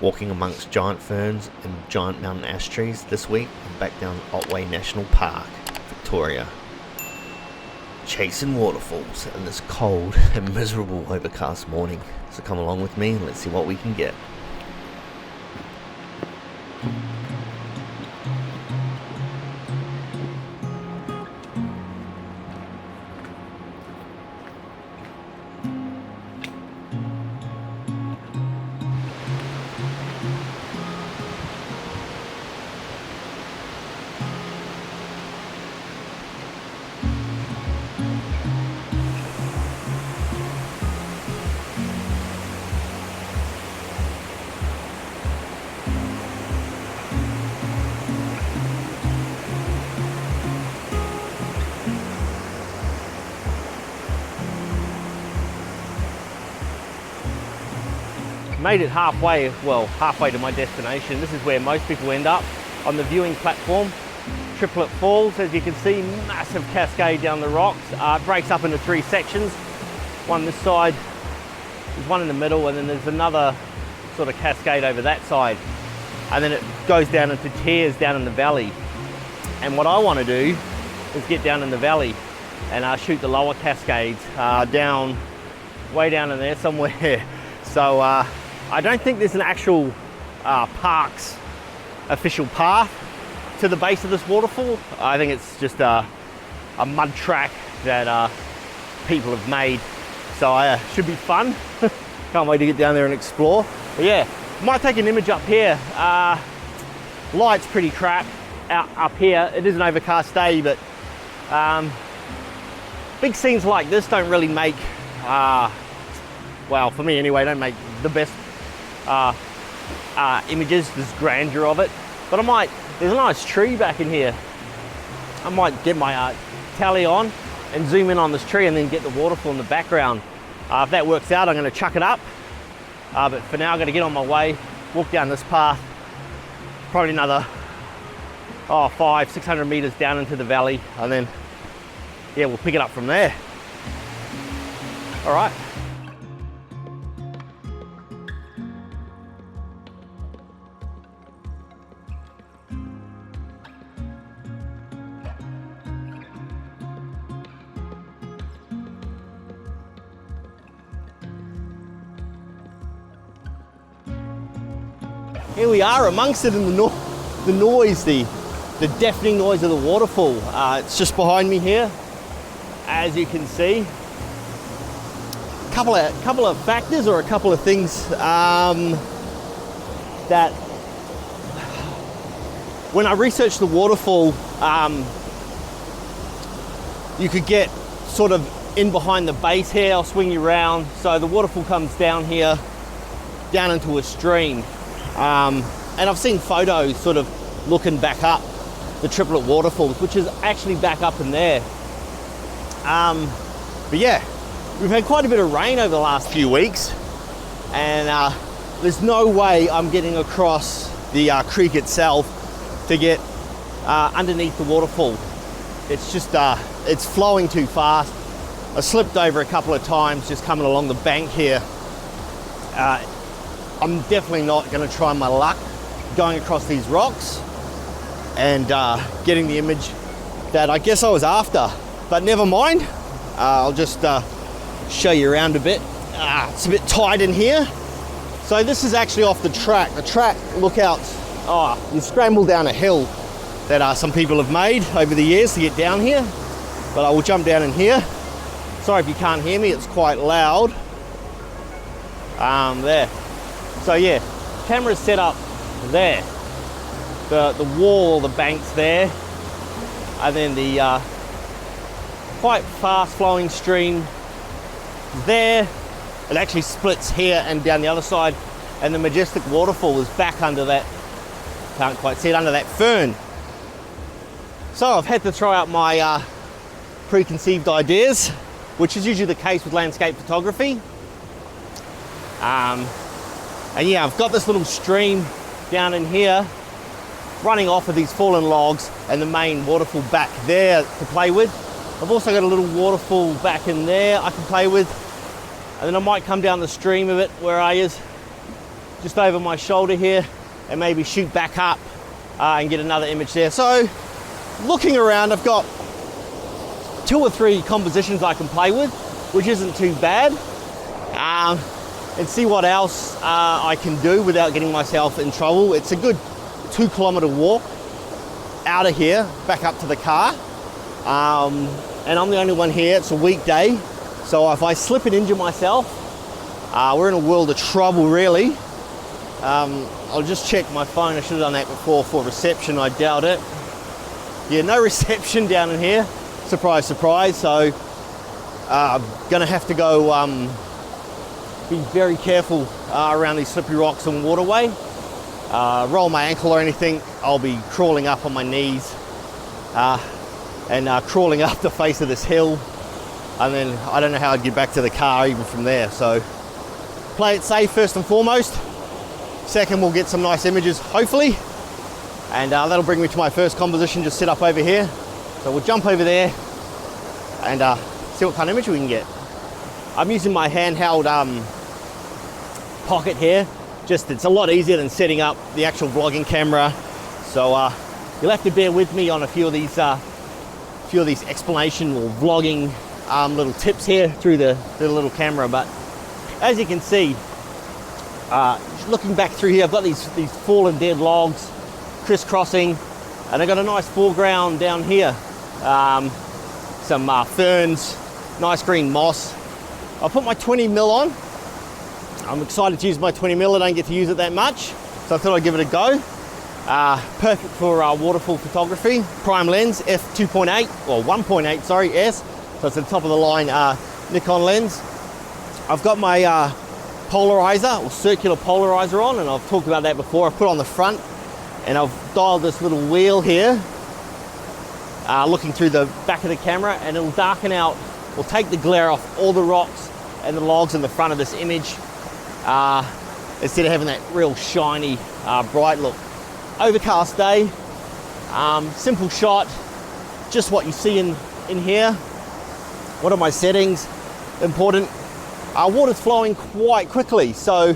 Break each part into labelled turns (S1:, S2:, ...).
S1: walking amongst giant ferns and giant mountain ash trees this week. I'm back down Otway National Park, Victoria, chasing waterfalls in this cold and miserable overcast morning. So come along with me and let's see what we can get.
S2: Made it halfway to my destination. This is where most people end up, on the viewing platform. Triplet Falls, as you can see, massive cascade down the rocks. It breaks up into three sections. One this side, there's one in the middle, and then there's another sort of cascade over that side. And then it goes down into tiers down in the valley. And what I want to do is get down in the valley and shoot the lower cascades down, way down in there somewhere. So I don't think there's an actual park's official path to the base of this waterfall. I think it's just a mud track that people have made. So should be fun. Can't wait to get down there and explore. But yeah, might take an image up here. Light's pretty crap up here. It is an overcast day, but big scenes like this don't really make, well, for me anyway, don't make the best images, this grandeur of it. But there's a nice tree back in here. I might get my tally on and zoom in on this tree and then get the waterfall in the background. If that works out, I'm going to chuck it up. But for now, I'm going to get on my way, walk down this path, probably another 500-600 meters down into the valley, and then yeah, we'll pick it up from there. All right. Here we are amongst it in the noise, the deafening noise of the waterfall. It's just behind me here, as you can see. Couple of factors, or a couple of things that when I researched the waterfall, you could get sort of in behind the base here. I'll swing you around. So the waterfall comes down here, down into a stream. And I've seen photos sort of looking back up the Triplet waterfalls, which is actually back up in there. But yeah, we've had quite a bit of rain over the last few weeks, and there's no way I'm getting across the creek itself to get underneath the waterfall. It's just, it's flowing too fast. I slipped over a couple of times just coming along the bank here. I'm definitely not going to try my luck going across these rocks and getting the image that I guess I was after. But never mind, I'll just show you around a bit. It's a bit tight in here. So this is actually off the track. The track lookouts, you scramble down a hill that some people have made over the years to get down here. But I will jump down in here. Sorry if you can't hear me, it's quite loud. There. So yeah, camera's set up there. The wall, the bank's there, and then the quite fast flowing stream there. It actually splits here and down the other side, and the majestic waterfall is back under that, can't quite see it, under that fern. So I've had to throw out my preconceived ideas, which is usually the case with landscape photography. And yeah, I've got this little stream down in here running off of these fallen logs and the main waterfall back there to play with. I've also got a little waterfall back in there I can play with. And then I might come down the stream a bit where I is, just over my shoulder here and maybe shoot back up and get another image there. So looking around, I've got 2 or 3 compositions I can play with, which isn't too bad, and see what else I can do without getting myself in trouble. It's a good 2-kilometer walk out of here, back up to the car, and I'm the only one here. It's a weekday, so if I slip and injure myself, we're in a world of trouble, really. I'll just check my phone. I should have done that before for reception. I doubt it. Yeah, no reception down in here. Surprise, surprise. So I'm gonna have to go be very careful around these slippery rocks and waterway. Roll my ankle or anything, I'll be crawling up on my knees and crawling up the face of this hill, and then I don't know how I'd get back to the car even from there. So play it safe first and foremost. Second, we'll get some nice images, hopefully, and that'll bring me to my first composition just set up over here. So we'll jump over there and see what kind of image we can get. I'm using my handheld pocket here. Just, it's a lot easier than setting up the actual vlogging camera. So you'll have to bear with me on a few of these explanation or vlogging little tips here through the little camera. But as you can see, looking back through here, I've got these fallen dead logs crisscrossing, and I've got a nice foreground down here. Some ferns, nice green moss. I'll put my 20mm on. I'm excited to use my 20mm. I don't get to use it that much, so I thought I'd give it a go. Perfect for waterfall photography. Prime lens, f2.8, or 1.8, sorry, S. So it's the top of the line Nikon lens. I've got my polarizer, or circular polarizer on, and I've talked about that before. I've put it on the front, and I've dialed this little wheel here, looking through the back of the camera, and it'll darken out, or take the glare off all the rocks and the logs in the front of this image, instead of having that real shiny, bright look. Overcast day, simple shot, just what you see in here. What are my settings? Important. Water's flowing quite quickly, so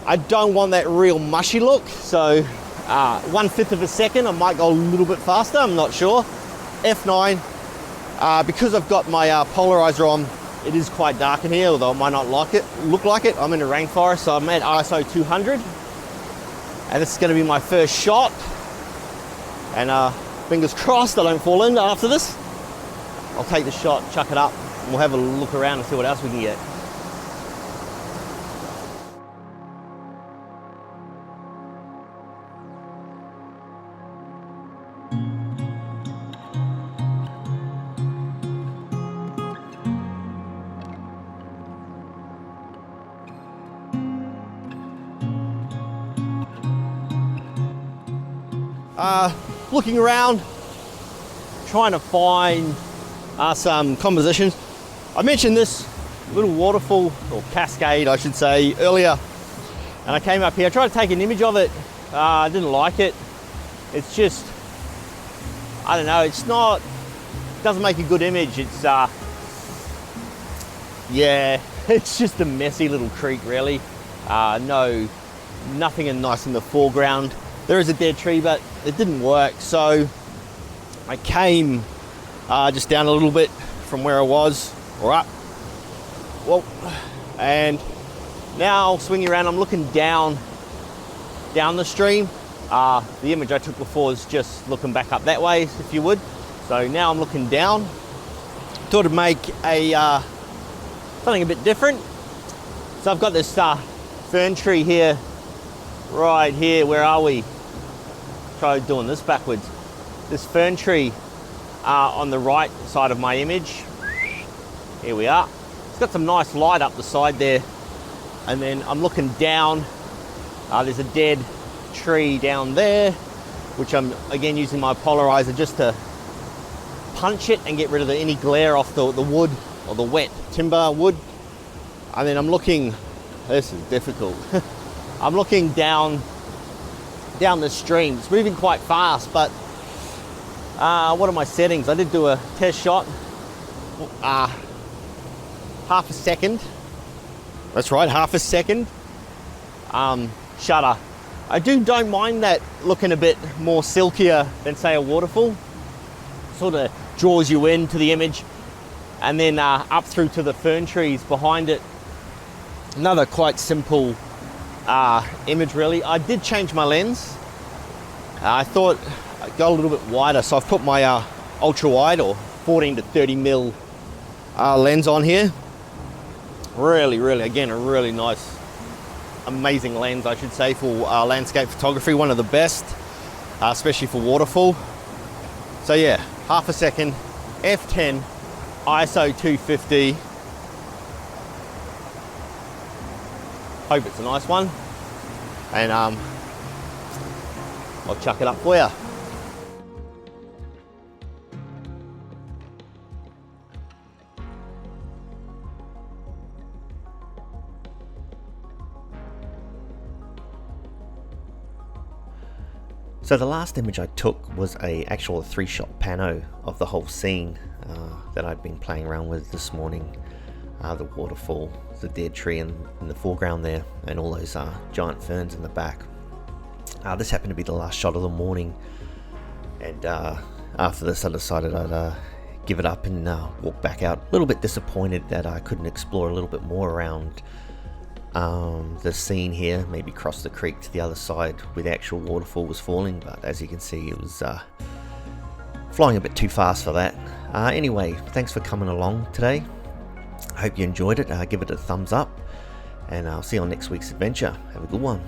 S2: I don't want that real mushy look. So 1/5 of a second, I might go a little bit faster, I'm not sure. F9, because I've got my polarizer on, it is quite dark in here, although it might not look like it. I'm in a rainforest, so I'm at ISO 200. And this is going to be my first shot. And fingers crossed I don't fall in after this. I'll take the shot, chuck it up, and we'll have a look around and see what else we can get. Looking around, trying to find some compositions. I mentioned this little waterfall, or cascade I should say, earlier, and I came up here. I tried to take an image of it. I didn't like it. It's just, I don't know, doesn't make a good image. It's yeah, it's just a messy little creek, really. Nothing nice in the foreground. There is a dead tree, but it didn't work, so I came just down a little bit from where I was, or up. Well, and now swinging around, I'm looking down the stream. The image I took before is just looking back up that way, if you would. So now I'm looking down. Thought I'd make something a bit different. So I've got this fern tree here, right here. Where are we? Try doing this backwards. This fern tree on the right side of my image. Here we are. It's got some nice light up the side there. And then I'm looking down. There's a dead tree down there, which I'm again using my polarizer just to punch it and get rid of any glare off the wood, or the wet timber wood. And then I'm looking, this is difficult. I'm looking down the stream. It's moving quite fast, but what are my settings? I did do a test shot, half a second. That's right, half a second. shutter. I don't mind that looking a bit more silkier than say a waterfall. Sort of draws you into the image, and then up through to the fern trees behind it. Another quite simple image really. I did change my lens. I thought I got a little bit wider, so I've put my ultra wide or 14 to 30 mil lens on here. Really, again, a really nice, amazing lens, I should say, for landscape photography. One of the best, especially for waterfall. So yeah, half a second, f10, ISO 250. Hope it's a nice one. And I'll chuck it up for you.
S1: So the last image I took was a actual 3-shot pano of the whole scene that I'd been playing around with this morning. The waterfall, the dead tree in the foreground there, and all those giant ferns in the back. This happened to be the last shot of the morning, and after this I decided I'd give it up and walk back out. A little bit disappointed that I couldn't explore a little bit more around the scene here, maybe cross the creek to the other side where the actual waterfall was falling, but as you can see it was flying a bit too fast for that. Anyway, thanks for coming along today. I hope you enjoyed it. Give it a thumbs up, and I'll see you on next week's adventure. Have a good one.